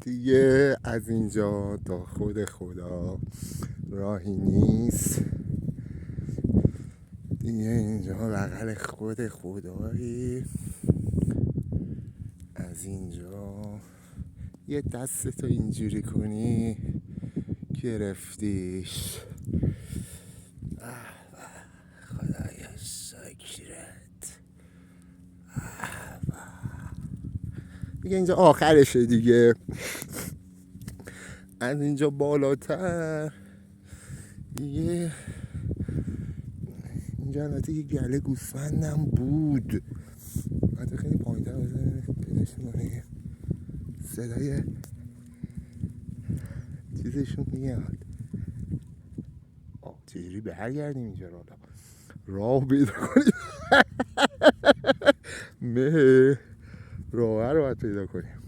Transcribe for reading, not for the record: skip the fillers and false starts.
دیگه از اینجا تا خود خدا راهی نیست. دیگه اینجا بغل خود خدایی. از اینجا یه دستتو اینجوری کنی گرفتیش. خدای شکرت. دیگه اینجا آخرشه دیگه. از اینجا بالاتر دیگه اینجا البته یه گله گوسفندم بود. البته خیلی پایین‌تر پیداش می‌کنه. صدای چیزشون میاد. چجوری برگردیم اینجا راه پیدا کنیم. راه رو باید پیدا کنیم.